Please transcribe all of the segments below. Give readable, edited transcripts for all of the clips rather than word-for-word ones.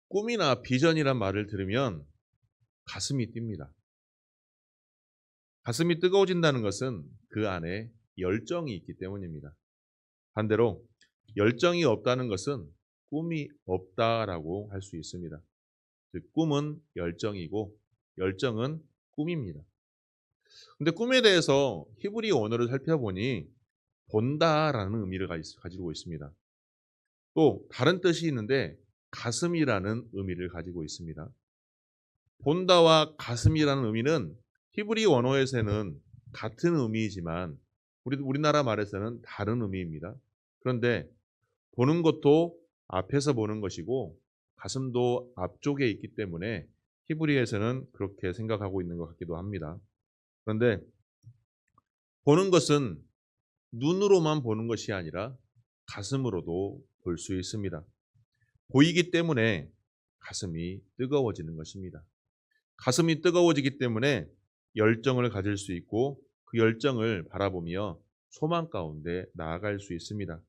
꿈이나 비전이란 말을 들으면 가슴이 뜁니다. 가슴이 뜨거워진다는 것은 그 안에 열정이 있기 때문입니다. 반대로 열정이 없다는 것은 꿈이 없다라고 할 수 있습니다. 즉 꿈은 열정이고 열정은 꿈입니다. 근데 꿈에 대해서 히브리 언어를 살펴보니 본다라는 의미를 가지고 있습니다. 또 다른 뜻이 있는데 가슴이라는 의미를 가지고 있습니다. 본다와 가슴이라는 의미는 히브리 원어에서는 같은 의미이지만 우리나라 말에서는 다른 의미입니다. 그런데 보는 것도 앞에서 보는 것이고 가슴도 앞쪽에 있기 때문에 히브리에서는 그렇게 생각하고 있는 것 같기도 합니다. 그런데 보는 것은 눈으로만 보는 것이 아니라 가슴으로도 볼 수 있습니다. 보이기 때문에 가슴이 뜨거워지는 것입니다. 가슴이 뜨거워지기 때문에 열정을 가질 수 있고 그 열정을 바라보며 소망 가운데 나아갈 수 있습니다.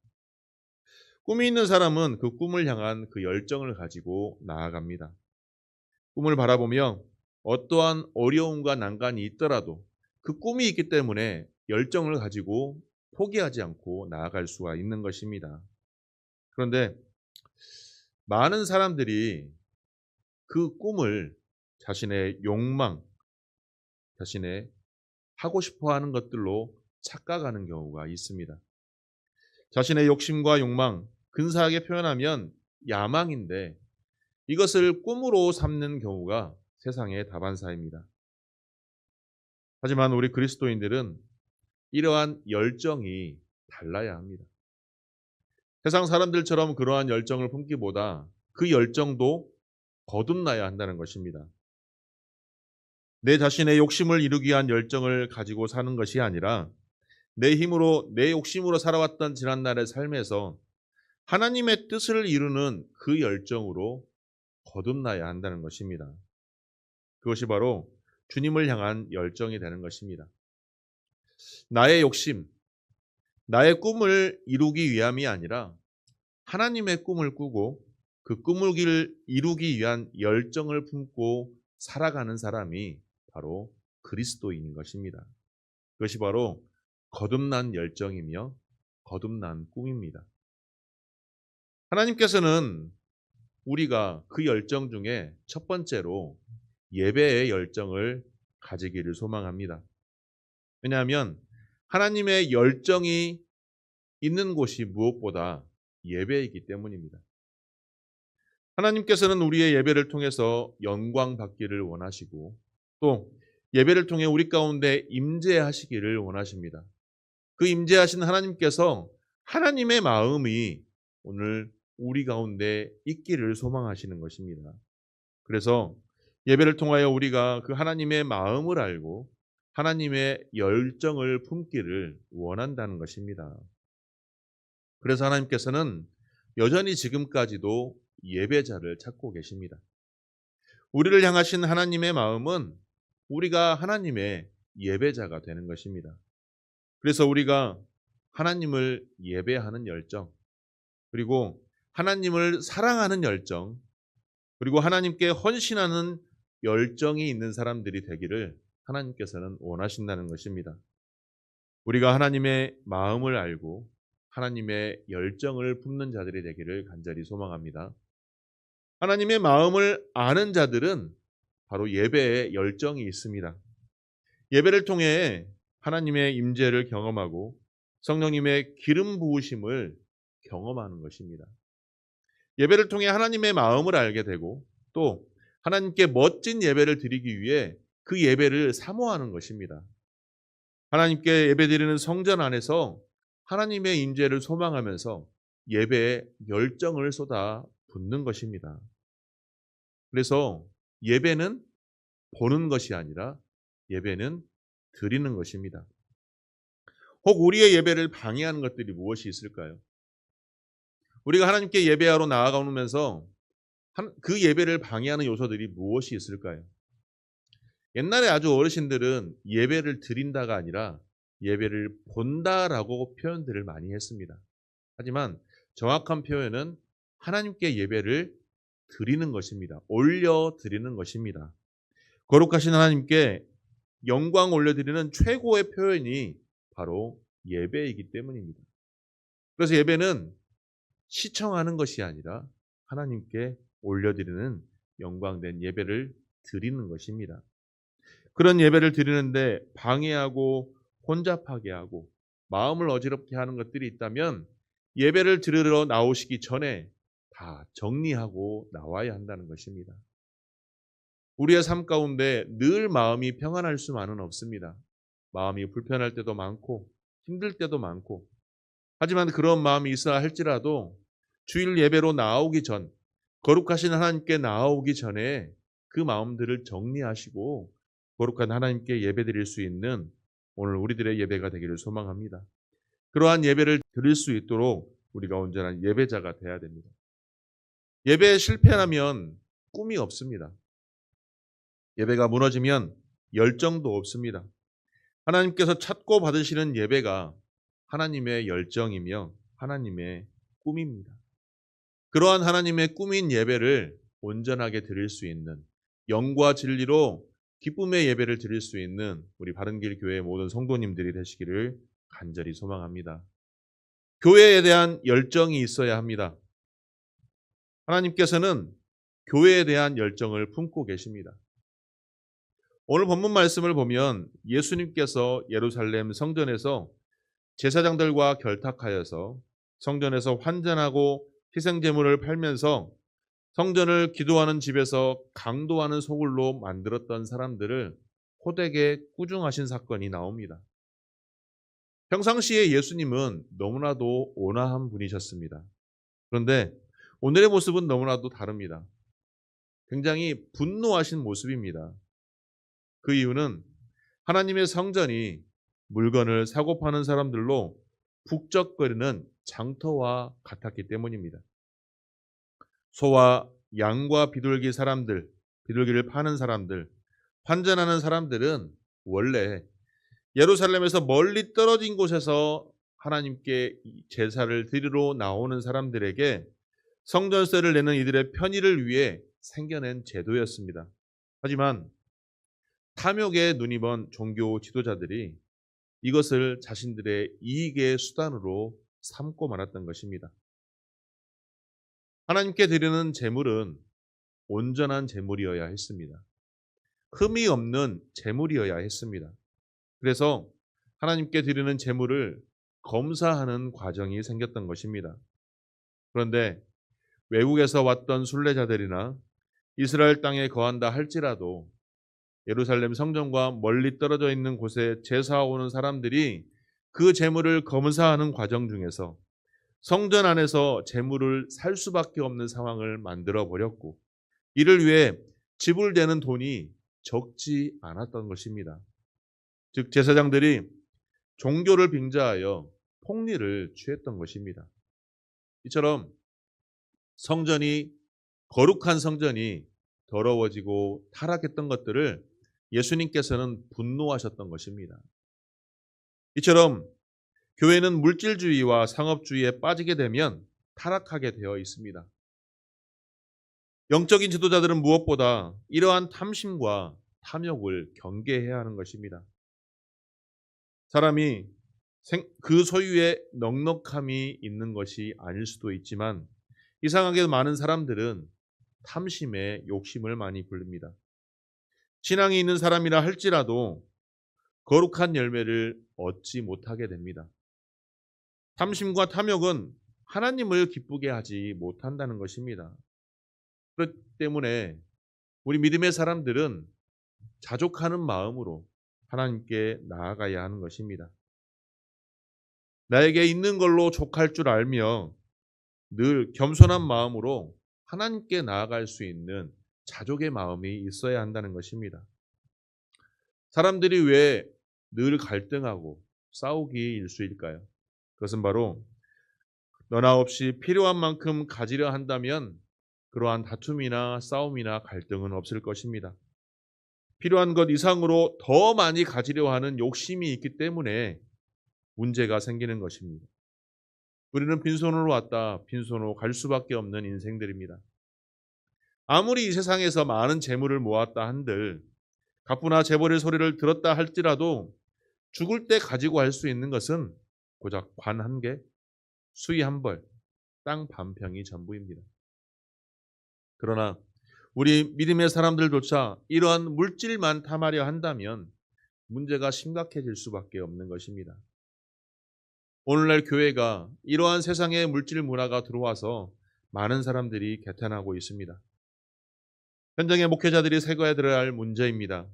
꿈이 있는 사람은 그 꿈을 향한 그 열정을 가지고 나아갑니다. 꿈을 바라보며 어떠한 어려움과 난관이 있더라도 그 꿈이 있기 때문에 열정을 가지고 포기하지 않고 나아갈 수가 있는 것입니다. 그런데 많은 사람들이 그 꿈을 자신의 욕망, 자신의 하고 싶어 하는 것들로 착각하는 경우가 있습니다. 자신의 욕심과 욕망, 근사하게 표현하면 야망인데 이것을 꿈으로 삼는 경우가 세상의 다반사입니다. 하지만 우리 그리스도인들은 이러한 열정이 달라야 합니다. 세상 사람들처럼 그러한 열정을 품기보다 그 열정도 거듭나야 한다는 것입니다. 내 자신의 욕심을 이루기 위한 열정을 가지고 사는 것이 아니라 내 힘으로 내 욕심으로 살아왔던 지난날의 삶에서 하나님의 뜻을 이루는 그 열정으로 거듭나야 한다는 것입니다. 그것이 바로 주님을 향한 열정이 되는 것입니다. 나의 욕심, 나의 꿈을 이루기 위함이 아니라 하나님의 꿈을 꾸고 그 꿈을 이루기 위한 열정을 품고 살아가는 사람이 바로 그리스도인인 것입니다. 그것이 바로 거듭난 열정이며 거듭난 꿈입니다. 하나님께서는 우리가 그 열정 중에 첫 번째로 예배의 열정을 가지기를 소망합니다. 왜냐하면 하나님의 열정이 있는 곳이 무엇보다 예배이기 때문입니다. 하나님께서는 우리의 예배를 통해서 영광 받기를 원하시고 또 예배를 통해 우리 가운데 임재하시기를 원하십니다. 그 임재하신 하나님께서 하나님의 마음이 오늘 우리 가운데 있기를 소망하시는 것입니다. 그래서 예배를 통하여 우리가 그 하나님의 마음을 알고 하나님의 열정을 품기를 원한다는 것입니다. 그래서 하나님께서는 여전히 지금까지도 예배자를 찾고 계십니다. 우리를 향하신 하나님의 마음은 우리가 하나님의 예배자가 되는 것입니다. 그래서 우리가 하나님을 예배하는 열정, 그리고 하나님을 사랑하는 열정, 그리고 하나님께 헌신하는 열정이 있는 사람들이 되기를 하나님께서는 원하신다는 것입니다. 우리가 하나님의 마음을 알고 하나님의 열정을 품는 자들이 되기를 간절히 소망합니다. 하나님의 마음을 아는 자들은 바로 예배에 열정이 있습니다. 예배를 통해 하나님의 임재를 경험하고 성령님의 기름 부으심을 경험하는 것입니다. 예배를 통해 하나님의 마음을 알게 되고 또 하나님께 멋진 예배를 드리기 위해 그 예배를 사모하는 것입니다. 하나님께 예배드리는 성전 안에서 하나님의 임재를 소망하면서 예배에 열정을 쏟아 붓는 것입니다. 그래서 예배는 보는 것이 아니라 예배는 드리는 것입니다. 혹 우리의 예배를 방해하는 것들이 무엇이 있을까요? 우리가 하나님께 예배하러 나아가면서 그 예배를 방해하는 요소들이 무엇이 있을까요? 옛날에 아주 어르신들은 예배를 드린다가 아니라 예배를 본다라고 표현들을 많이 했습니다. 하지만 정확한 표현은 하나님께 예배를 드리는 것입니다. 올려드리는 것입니다. 거룩하신 하나님께 영광 올려드리는 최고의 표현이 바로 예배이기 때문입니다. 그래서 예배는 시청하는 것이 아니라 하나님께 올려드리는 영광된 예배를 드리는 것입니다. 그런 예배를 드리는데 방해하고 혼잡하게 하고 마음을 어지럽게 하는 것들이 있다면 예배를 드리러 나오시기 전에 다 정리하고 나와야 한다는 것입니다. 우리의 삶 가운데 늘 마음이 평안할 수만은 없습니다. 마음이 불편할 때도 많고 힘들 때도 많고, 하지만 그런 마음이 있어야 할지라도 주일 예배로 나오기 전, 거룩하신 하나님께 나오기 전에 그 마음들을 정리하시고 거룩한 하나님께 예배드릴 수 있는 오늘 우리들의 예배가 되기를 소망합니다. 그러한 예배를 드릴 수 있도록 우리가 온전한 예배자가 되어야 됩니다. 예배에 실패하면 꿈이 없습니다. 예배가 무너지면 열정도 없습니다. 하나님께서 찾고 받으시는 예배가 하나님의 열정이며 하나님의 꿈입니다. 그러한 하나님의 꿈인 예배를 온전하게 드릴 수 있는, 영과 진리로 기쁨의 예배를 드릴 수 있는 우리 바른길 교회의 모든 성도님들이 되시기를 간절히 소망합니다. 교회에 대한 열정이 있어야 합니다. 하나님께서는 교회에 대한 열정을 품고 계십니다. 오늘 본문 말씀을 보면 예수님께서 예루살렘 성전에서 제사장들과 결탁하여서 성전에서 환전하고 희생제물을 팔면서 성전을 기도하는 집에서 강도하는 소굴로 만들었던 사람들을 호되게 꾸중하신 사건이 나옵니다. 평상시에 예수님은 너무나도 온화한 분이셨습니다. 그런데 오늘의 모습은 너무나도 다릅니다. 굉장히 분노하신 모습입니다. 그 이유는 하나님의 성전이 물건을 사고 파는 사람들로 북적거리는 장터와 같았기 때문입니다. 소와 양과 비둘기 사람들, 비둘기를 파는 사람들, 환전하는 사람들은 원래 예루살렘에서 멀리 떨어진 곳에서 하나님께 제사를 드리러 나오는 사람들에게 성전세를 내는 이들의 편의를 위해 생겨낸 제도였습니다. 하지만 탐욕에 눈이 먼 종교 지도자들이 이것을 자신들의 이익의 수단으로 삼고 말았던 것입니다. 하나님께 드리는 제물은 온전한 제물이어야 했습니다. 흠이 없는 제물이어야 했습니다. 그래서 하나님께 드리는 제물을 검사하는 과정이 생겼던 것입니다. 그런데 외국에서 왔던 순례자들이나 이스라엘 땅에 거한다 할지라도 예루살렘 성전과 멀리 떨어져 있는 곳에 제사 오는 사람들이 그 제물을 검사하는 과정 중에서 성전 안에서 제물을 살 수밖에 없는 상황을 만들어 버렸고, 이를 위해 지불되는 돈이 적지 않았던 것입니다. 즉 제사장들이 종교를 빙자하여 폭리를 취했던 것입니다. 이처럼 성전이, 거룩한 성전이 더러워지고 타락했던 것들을 예수님께서는 분노하셨던 것입니다. 이처럼 교회는 물질주의와 상업주의에 빠지게 되면 타락하게 되어 있습니다. 영적인 지도자들은 무엇보다 이러한 탐심과 탐욕을 경계해야 하는 것입니다. 사람이 그 소유에 넉넉함이 있는 것이 아닐 수도 있지만 이상하게 많은 사람들은 탐심에 욕심을 많이 부립니다. 신앙이 있는 사람이라 할지라도 거룩한 열매를 얻지 못하게 됩니다. 탐심과 탐욕은 하나님을 기쁘게 하지 못한다는 것입니다. 그렇기 때문에 우리 믿음의 사람들은 자족하는 마음으로 하나님께 나아가야 하는 것입니다. 나에게 있는 걸로 족할 줄 알며 늘 겸손한 마음으로 하나님께 나아갈 수 있는 자족의 마음이 있어야 한다는 것입니다. 사람들이 왜 늘 갈등하고 싸우기 일쑤일까요? 그것은 바로 너나 없이 필요한 만큼 가지려 한다면 그러한 다툼이나 싸움이나 갈등은 없을 것입니다. 필요한 것 이상으로 더 많이 가지려 하는 욕심이 있기 때문에 문제가 생기는 것입니다. 우리는 빈손으로 왔다 빈손으로 갈 수밖에 없는 인생들입니다. 아무리 이 세상에서 많은 재물을 모았다 한들 갑부나 재벌의 소리를 들었다 할지라도 죽을 때 가지고 할 수 있는 것은 고작 관 한 개, 수의 한 벌, 땅 반 평이 전부입니다. 그러나 우리 믿음의 사람들조차 이러한 물질만 탐하려 한다면 문제가 심각해질 수밖에 없는 것입니다. 오늘날 교회가 이러한 세상의 물질 문화가 들어와서 많은 사람들이 개탄하고 있습니다. 현장의 목회자들이 새거해 들어야 할 문제입니다.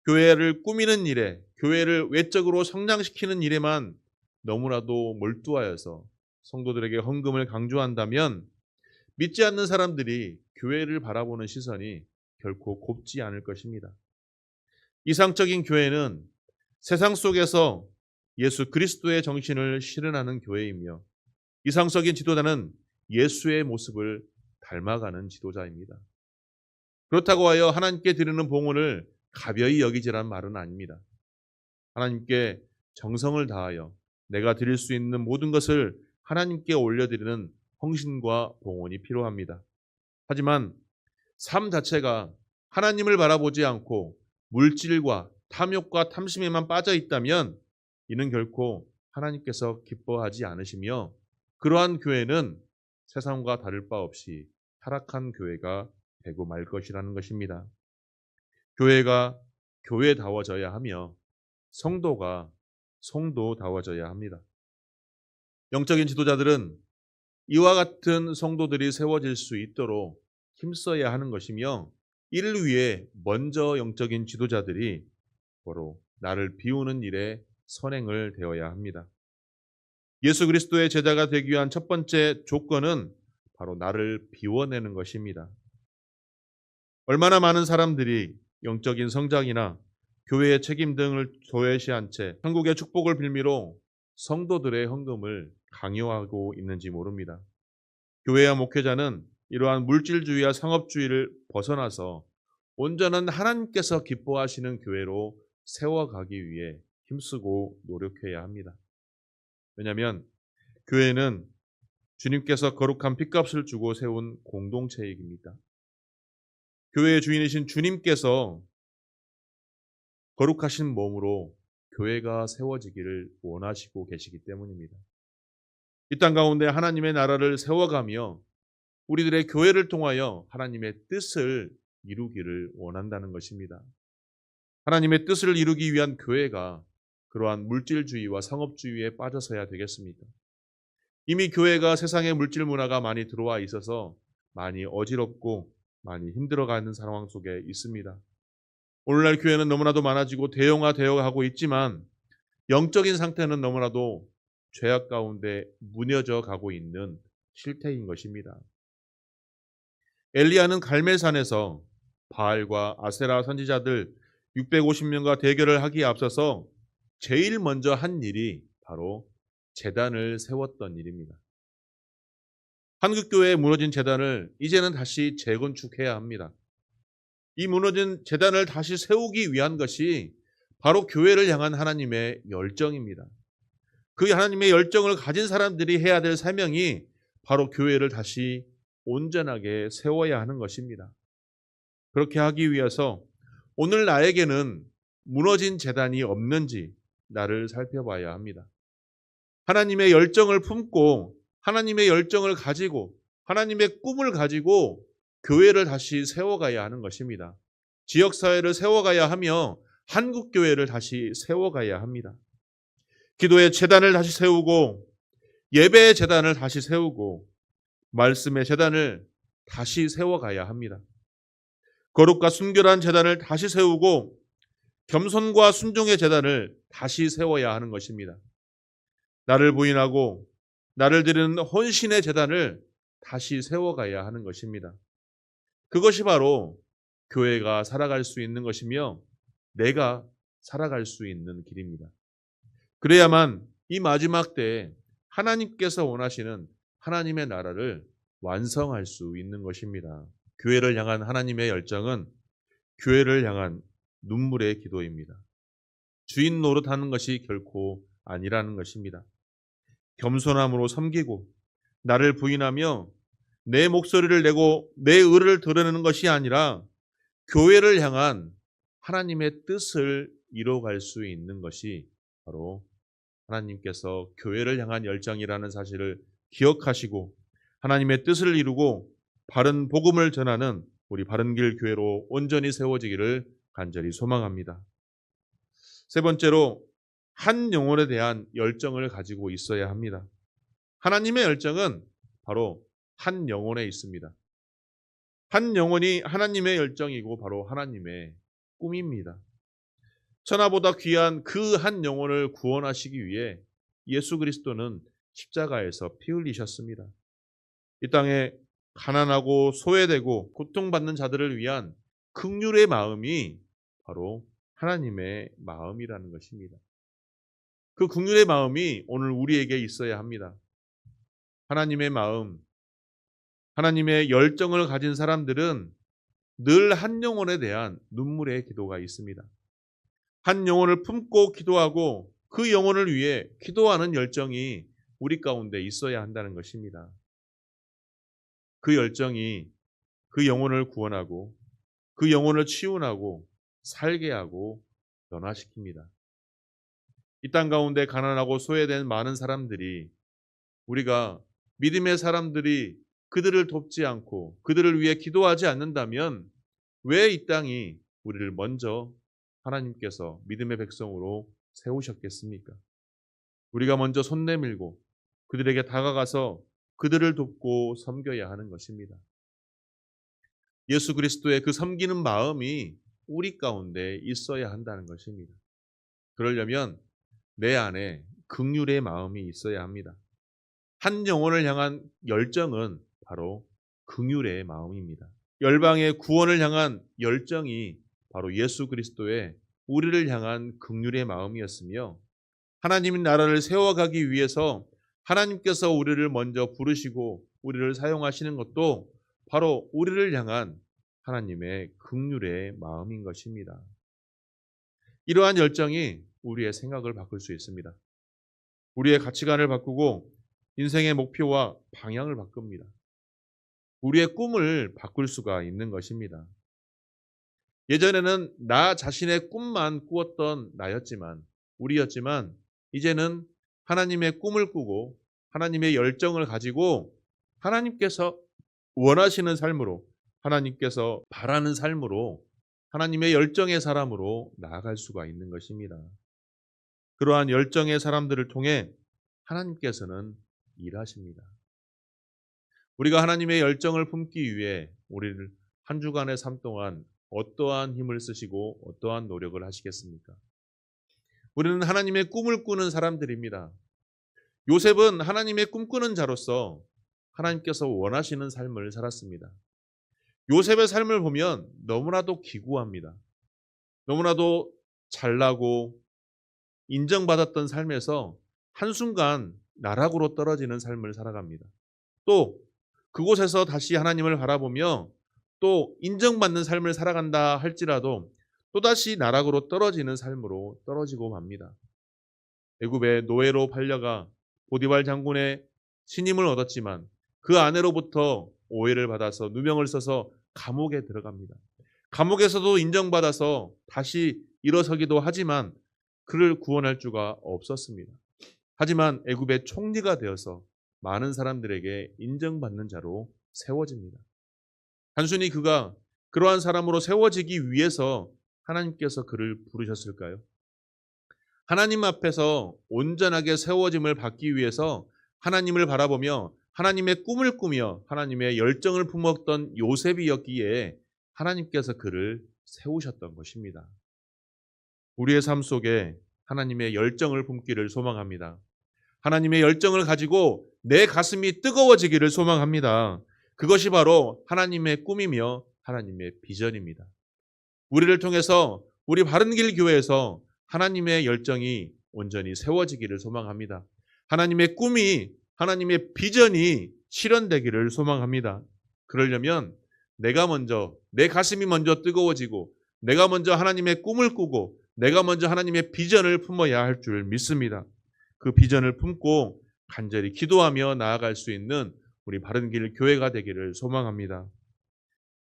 교회를 꾸미는 일에, 교회를 외적으로 성장시키는 일에만 너무나도 몰두하여서 성도들에게 헌금을 강조한다면 믿지 않는 사람들이 교회를 바라보는 시선이 결코 곱지 않을 것입니다. 이상적인 교회는 세상 속에서 예수 그리스도의 정신을 실현하는 교회이며 이상적인 지도자는 예수의 모습을 닮아가는 지도자입니다. 그렇다고 하여 하나님께 드리는 봉헌을 가벼이 여기지란 말은 아닙니다. 하나님께 정성을 다하여 내가 드릴 수 있는 모든 것을 하나님께 올려드리는 헌신과 봉헌이 필요합니다. 하지만 삶 자체가 하나님을 바라보지 않고 물질과 탐욕과 탐심에만 빠져 있다면 이는 결코 하나님께서 기뻐하지 않으시며 그러한 교회는 세상과 다를 바 없이 타락한 교회가 되고 말 것이라는 것입니다. 교회가 교회다워져야 하며 성도가 성도다워져야 합니다. 영적인 지도자들은 이와 같은 성도들이 세워질 수 있도록 힘써야 하는 것이며 이를 위해 먼저 영적인 지도자들이 바로 나를 비우는 일에 선행을 되어야 합니다. 예수 그리스도의 제자가 되기 위한 첫 번째 조건은 바로 나를 비워내는 것입니다. 얼마나 많은 사람들이 영적인 성장이나 교회의 책임 등을 도외시한 채 한국의 축복을 빌미로 성도들의 헌금을 강요하고 있는지 모릅니다. 교회와 목회자는 이러한 물질주의와 상업주의를 벗어나서 온전한 하나님께서 기뻐하시는 교회로 세워가기 위해 힘쓰고 노력해야 합니다. 왜냐하면 교회는 주님께서 거룩한 핏값을 주고 세운 공동체이기입니다. 교회의 주인이신 주님께서 거룩하신 몸으로 교회가 세워지기를 원하시고 계시기 때문입니다. 이 땅 가운데 하나님의 나라를 세워가며 우리들의 교회를 통하여 하나님의 뜻을 이루기를 원한다는 것입니다. 하나님의 뜻을 이루기 위한 교회가 그러한 물질주의와 상업주의에 빠져서야 되겠습니까? 이미 교회가 세상의 물질 문화가 많이 들어와 있어서 많이 어지럽고 많이 힘들어가는 상황 속에 있습니다. 오늘날 교회는 너무나도 많아지고 대형화되어 가고 있지만 영적인 상태는 너무나도 죄악 가운데 무너져 가고 있는 실태인 것입니다. 엘리야는 갈멜산에서 바알과 아세라 선지자들 650명과 대결을 하기에 앞서서 제일 먼저 한 일이 바로 제단을 세웠던 일입니다. 한국교회의 무너진 제단을 이제는 다시 재건축해야 합니다. 이 무너진 제단을 다시 세우기 위한 것이 바로 교회를 향한 하나님의 열정입니다. 그 하나님의 열정을 가진 사람들이 해야 될 사명이 바로 교회를 다시 온전하게 세워야 하는 것입니다. 그렇게 하기 위해서 오늘 나에게는 무너진 제단이 없는지 나를 살펴봐야 합니다. 하나님의 열정을 품고 하나님의 열정을 가지고 하나님의 꿈을 가지고 교회를 다시 세워가야 하는 것입니다. 지역사회를 세워가야 하며 한국교회를 다시 세워가야 합니다. 기도의 제단을 다시 세우고 예배의 제단을 다시 세우고 말씀의 제단을 다시 세워가야 합니다. 거룩과 순결한 제단을 다시 세우고 겸손과 순종의 제단을 다시 세워야 하는 것입니다. 나를 부인하고 나를 드리는 헌신의 제단을 다시 세워가야 하는 것입니다. 그것이 바로 교회가 살아갈 수 있는 것이며 내가 살아갈 수 있는 길입니다. 그래야만 이 마지막 때에 하나님께서 원하시는 하나님의 나라를 완성할 수 있는 것입니다. 교회를 향한 하나님의 열정은 교회를 향한 눈물의 기도입니다. 주인 노릇하는 것이 결코 아니라는 것입니다. 겸손함으로 섬기고 나를 부인하며 내 목소리를 내고 내 의를 드러내는 것이 아니라 교회를 향한 하나님의 뜻을 이뤄갈 수 있는 것이 바로 하나님께서 교회를 향한 열정이라는 사실을 기억하시고 하나님의 뜻을 이루고 바른 복음을 전하는 우리 바른길 교회로 온전히 세워지기를 간절히 소망합니다. 세 번째로 한 영혼에 대한 열정을 가지고 있어야 합니다. 하나님의 열정은 바로 한 영혼에 있습니다. 한 영혼이 하나님의 열정이고 바로 하나님의 꿈입니다. 천하보다 귀한 그 한 영혼을 구원하시기 위해 예수 그리스도는 십자가에서 피 흘리셨습니다. 이 땅에 가난하고 소외되고 고통받는 자들을 위한 긍휼의 마음이 바로 하나님의 마음이라는 것입니다. 그 긍휼의 마음이 오늘 우리에게 있어야 합니다. 하나님의 마음, 하나님의 열정을 가진 사람들은 늘 한 영혼에 대한 눈물의 기도가 있습니다. 한 영혼을 품고 기도하고 그 영혼을 위해 기도하는 열정이 우리 가운데 있어야 한다는 것입니다. 그 열정이 그 영혼을 구원하고 그 영혼을 치유하고 살게 하고 변화시킵니다. 이 땅 가운데 가난하고 소외된 많은 사람들이 우리가 믿음의 사람들이 그들을 돕지 않고 그들을 위해 기도하지 않는다면 왜 이 땅이 우리를 먼저 하나님께서 믿음의 백성으로 세우셨겠습니까? 우리가 먼저 손 내밀고 그들에게 다가가서 그들을 돕고 섬겨야 하는 것입니다. 예수 그리스도의 그 섬기는 마음이 우리 가운데 있어야 한다는 것입니다. 그러려면 내 안에 긍휼의 마음이 있어야 합니다. 한 영혼을 향한 열정은 바로 긍휼의 마음입니다. 열방의 구원을 향한 열정이 바로 예수 그리스도의 우리를 향한 긍휼의 마음이었으며 하나님의 나라를 세워가기 위해서 하나님께서 우리를 먼저 부르시고 우리를 사용하시는 것도 바로 우리를 향한 하나님의 긍휼의 마음인 것입니다. 이러한 열정이 우리의 생각을 바꿀 수 있습니다. 우리의 가치관을 바꾸고 인생의 목표와 방향을 바꿉니다. 우리의 꿈을 바꿀 수가 있는 것입니다. 예전에는 나 자신의 꿈만 꾸었던 우리였지만 이제는 하나님의 꿈을 꾸고 하나님의 열정을 가지고 하나님께서 원하시는 삶으로 하나님께서 바라는 삶으로 하나님의 열정의 사람으로 나아갈 수가 있는 것입니다. 그러한 열정의 사람들을 통해 하나님께서는 일하십니다. 우리가 하나님의 열정을 품기 위해 우리를 한 주간의 삶 동안 어떠한 힘을 쓰시고 어떠한 노력을 하시겠습니까? 우리는 하나님의 꿈을 꾸는 사람들입니다. 요셉은 하나님의 꿈꾸는 자로서 하나님께서 원하시는 삶을 살았습니다. 요셉의 삶을 보면 너무나도 기구합니다. 너무나도 잘나고 인정받았던 삶에서 한순간 나락으로 떨어지는 삶을 살아갑니다. 또 그곳에서 다시 하나님을 바라보며 또 인정받는 삶을 살아간다 할지라도 또다시 나락으로 떨어지는 삶으로 떨어지고 맙니다. 애굽의 노예로 팔려가 보디발 장군의 신임을 얻었지만 그 아내로부터 오해를 받아서 누명을 써서 감옥에 들어갑니다. 감옥에서도 인정받아서 다시 일어서기도 하지만 그를 구원할 수가 없었습니다. 하지만 애굽의 총리가 되어서 많은 사람들에게 인정받는 자로 세워집니다. 단순히 그가 그러한 사람으로 세워지기 위해서 하나님께서 그를 부르셨을까요? 하나님 앞에서 온전하게 세워짐을 받기 위해서 하나님을 바라보며 하나님의 꿈을 꾸며 하나님의 열정을 품었던 요셉이었기에 하나님께서 그를 세우셨던 것입니다. 우리의 삶 속에 하나님의 열정을 품기를 소망합니다. 하나님의 열정을 가지고 내 가슴이 뜨거워지기를 소망합니다. 그것이 바로 하나님의 꿈이며 하나님의 비전입니다. 우리를 통해서 우리 바른길 교회에서 하나님의 열정이 온전히 세워지기를 소망합니다. 하나님의 꿈이 하나님의 비전이 실현되기를 소망합니다. 그러려면 내가 먼저 내 가슴이 먼저 뜨거워지고 내가 먼저 하나님의 꿈을 꾸고 내가 먼저 하나님의 비전을 품어야 할 줄 믿습니다. 그 비전을 품고 간절히 기도하며 나아갈 수 있는 우리 바른길 교회가 되기를 소망합니다.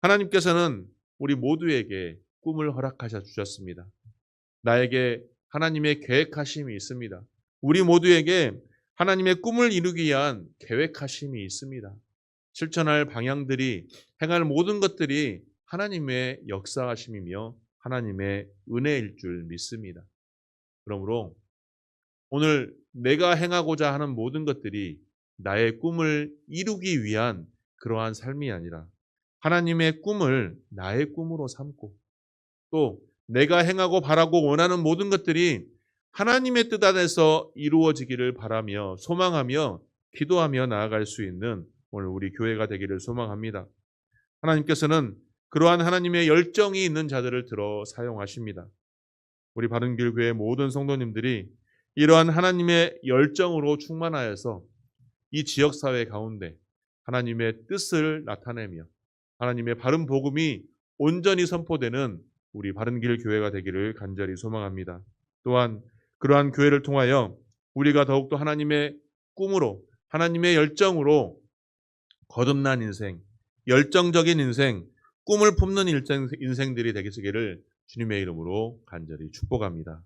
하나님께서는 우리 모두에게 꿈을 허락하셔 주셨습니다. 나에게 하나님의 계획하심이 있습니다. 우리 모두에게 하나님의 꿈을 이루기 위한 계획하심이 있습니다. 실천할 방향들이, 행할 모든 것들이 하나님의 역사하심이며 하나님의 은혜일 줄 믿습니다. 그러므로 오늘 내가 행하고자 하는 모든 것들이 나의 꿈을 이루기 위한 그러한 삶이 아니라 하나님의 꿈을 나의 꿈으로 삼고, 또 내가 행하고 바라고 원하는 모든 것들이 하나님의 뜻 안에서 이루어지기를 바라며 소망하며 기도하며 나아갈 수 있는 오늘 우리 교회가 되기를 소망합니다. 하나님께서는 그러한 하나님의 열정이 있는 자들을 들어 사용하십니다. 우리 바른길 교회 모든 성도님들이 이러한 하나님의 열정으로 충만하여서 이 지역사회 가운데 하나님의 뜻을 나타내며 하나님의 바른 복음이 온전히 선포되는 우리 바른길 교회가 되기를 간절히 소망합니다. 또한 그러한 교회를 통하여 우리가 더욱더 하나님의 꿈으로, 하나님의 열정으로 거듭난 인생, 열정적인 인생, 꿈을 품는 인생들이 되시기를 주님의 이름으로 간절히 축복합니다.